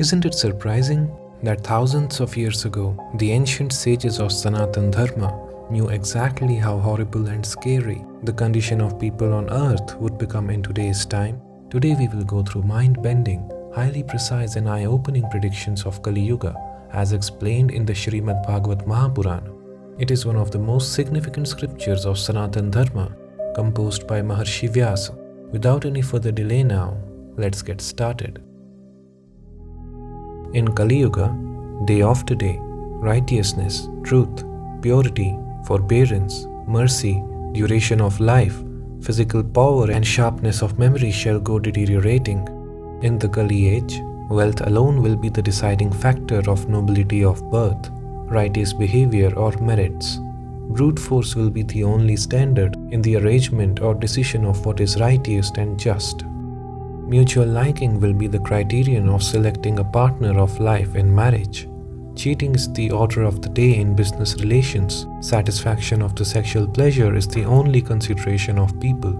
Isn't it surprising that thousands of years ago, the ancient sages of Sanatan Dharma knew exactly how horrible and scary the condition of people on earth would become in today's time? Today we will go through mind-bending, highly precise and eye-opening predictions of Kali Yuga as explained in the Shrimad Bhagavad Maha Purana. It is one of the most significant scriptures of Sanatan Dharma, composed by Maharshi Vyasa. Without any further delay now, let's get started. In Kali Yuga, day after day, righteousness, truth, purity, forbearance, mercy, duration of life, physical power and sharpness of memory shall go deteriorating. In the Kali age, wealth alone will be the deciding factor of nobility of birth, righteous behavior or merits. Brute force will be the only standard in the arrangement or decision of what is righteous and just. Mutual liking will be the criterion of selecting a partner of life in marriage. Cheating is the order of the day in business relations. Satisfaction of the sexual pleasure is the only consideration of people.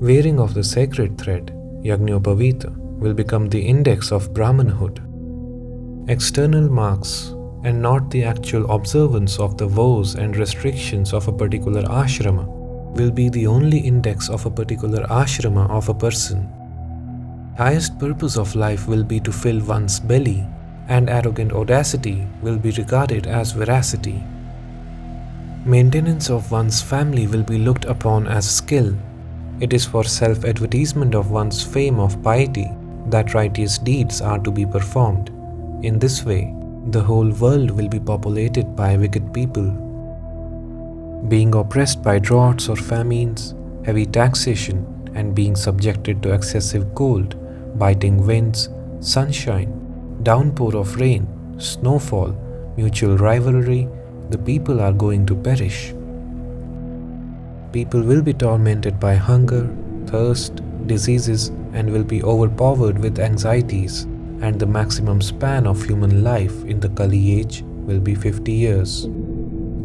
Wearing of the sacred thread, Yagnopavita, will become the index of Brahmanhood. External marks and not the actual observance of the vows and restrictions of a particular ashrama will be the only index of a particular ashrama of a person. Highest purpose of life will be to fill one's belly, and arrogant audacity will be regarded as veracity. Maintenance of one's family will be looked upon as skill. It is for self-advertisement of one's fame of piety that righteous deeds are to be performed. In this way, the whole world will be populated by wicked people. Being oppressed by droughts or famines, heavy taxation, and being subjected to excessive cold, biting winds, sunshine, downpour of rain, snowfall, mutual rivalry, the people are going to perish. People will be tormented by hunger, thirst, diseases, and will be overpowered with anxieties, and the maximum span of human life in the Kali age will be 50 years.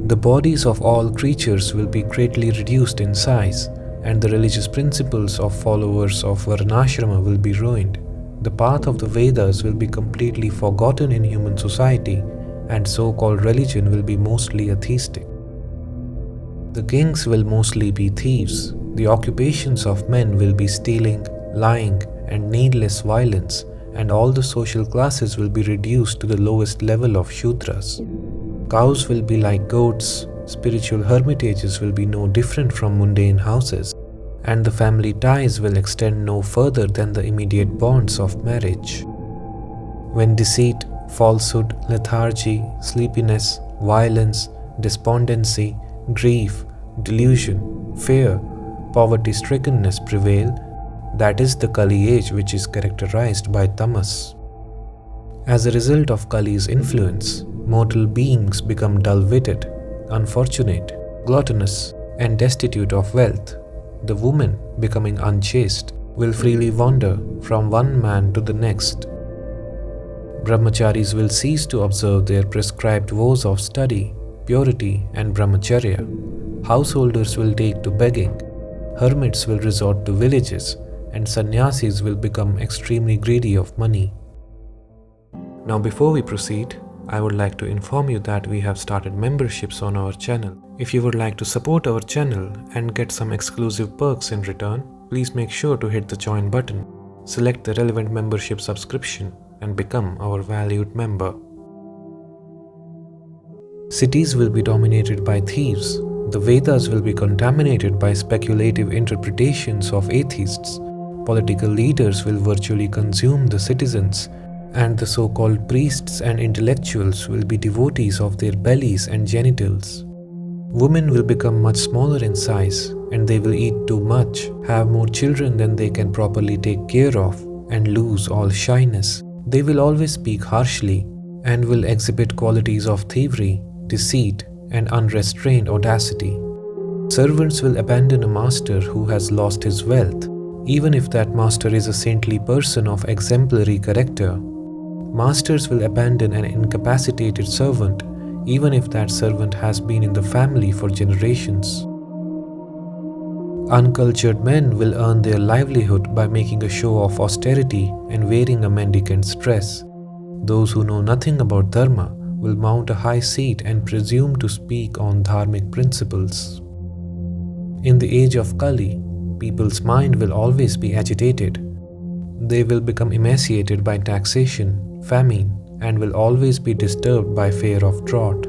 The bodies of all creatures will be greatly reduced in size, and the religious principles of followers of Varnashrama will be ruined. The path of the Vedas will be completely forgotten in human society, and so-called religion will be mostly atheistic. The kings will mostly be thieves. The occupations of men will be stealing, lying, and needless violence, and all the social classes will be reduced to the lowest level of Shudras. Cows will be like goats, spiritual hermitages will be no different from mundane houses, and the family ties will extend no further than the immediate bonds of marriage. When deceit, falsehood, lethargy, sleepiness, violence, despondency, grief, delusion, fear, poverty-strickenness prevail, that is the Kali age, which is characterized by tamas. As a result of Kali's influence, mortal beings become dull-witted, unfortunate, gluttonous, and destitute of wealth. The woman, becoming unchaste, will freely wander from one man to the next. Brahmacharis will cease to observe their prescribed vows of study, purity, and brahmacharya. Householders will take to begging. Hermits will resort to villages, and sannyasis will become extremely greedy of money. Now before we proceed, I would like to inform you that we have started memberships on our channel. If you would like to support our channel and get some exclusive perks in return, please make sure to hit the join button, select the relevant membership subscription, and become our valued member. Cities will be dominated by thieves. The Vedas will be contaminated by speculative interpretations of atheists. Political leaders will virtually consume the citizens, and the so-called priests and intellectuals will be devotees of their bellies and genitals. Women will become much smaller in size, and they will eat too much, have more children than they can properly take care of, and lose all shyness. They will always speak harshly, and will exhibit qualities of thievery, deceit, and unrestrained audacity. Servants will abandon a master who has lost his wealth, even if that master is a saintly person of exemplary character. Masters will abandon an incapacitated servant, even if that servant has been in the family for generations. Uncultured men will earn their livelihood by making a show of austerity and wearing a mendicant's dress. Those who know nothing about Dharma will mount a high seat and presume to speak on dharmic principles. In the age of Kali, people's mind will always be agitated. They will become emaciated by taxation, famine, and will always be disturbed by fear of drought.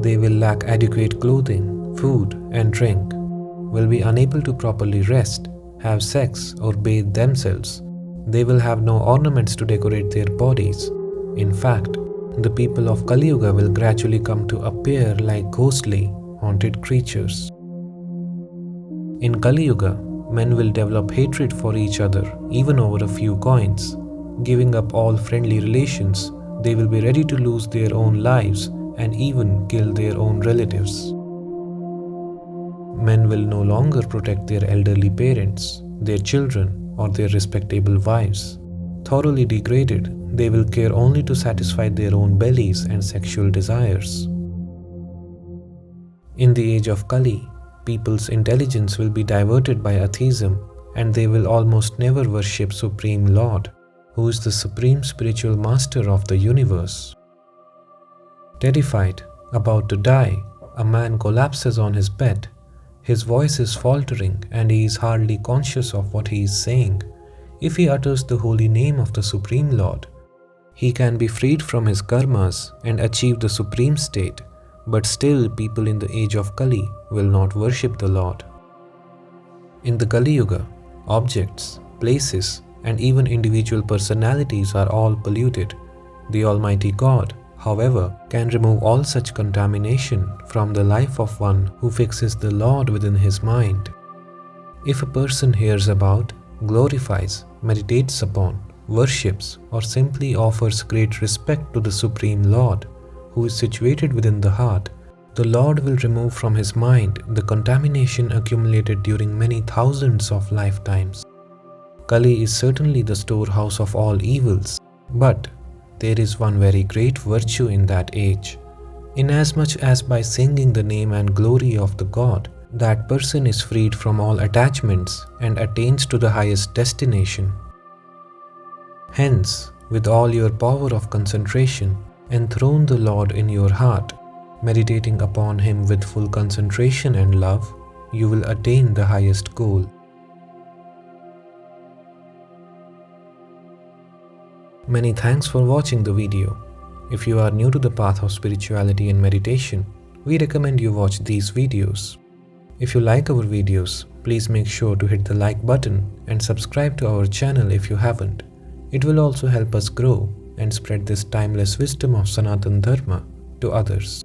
They will lack adequate clothing, food, and drink, will be unable to properly rest, have sex, or bathe themselves. They will have no ornaments to decorate their bodies. In fact, the people of Kali Yuga will gradually come to appear like ghostly, haunted creatures. In Kali Yuga, men will develop hatred for each other, even over a few coins. Giving up all friendly relations, they will be ready to lose their own lives and even kill their own relatives. Men will no longer protect their elderly parents, their children, or their respectable wives. Thoroughly degraded, they will care only to satisfy their own bellies and sexual desires. In the age of Kali, people's intelligence will be diverted by atheism, and they will almost never worship Supreme Lord, who is the supreme spiritual master of the universe. Terrified, about to die, a man collapses on his bed. His voice is faltering and he is hardly conscious of what he is saying. If he utters the holy name of the Supreme Lord, he can be freed from his karmas and achieve the supreme state, but still people in the age of Kali will not worship the Lord. In the Kali Yuga, objects, places, and even individual personalities are all polluted. The Almighty God, however, can remove all such contamination from the life of one who fixes the Lord within his mind. If a person hears about, glorifies, meditates upon, worships, or simply offers great respect to the Supreme Lord, who is situated within the heart, the Lord will remove from his mind the contamination accumulated during many thousands of lifetimes. Kali is certainly the storehouse of all evils, but there is one very great virtue in that age. Inasmuch as by singing the name and glory of the God, that person is freed from all attachments and attains to the highest destination. Hence, with all your power of concentration, enthrone the Lord in your heart, meditating upon Him with full concentration and love, you will attain the highest goal. Many thanks for watching the video. If you are new to the path of spirituality and meditation, we recommend you watch these videos. If you like our videos, please make sure to hit the like button and subscribe to our channel if you haven't. It will also help us grow and spread this timeless wisdom of Sanatana Dharma to others.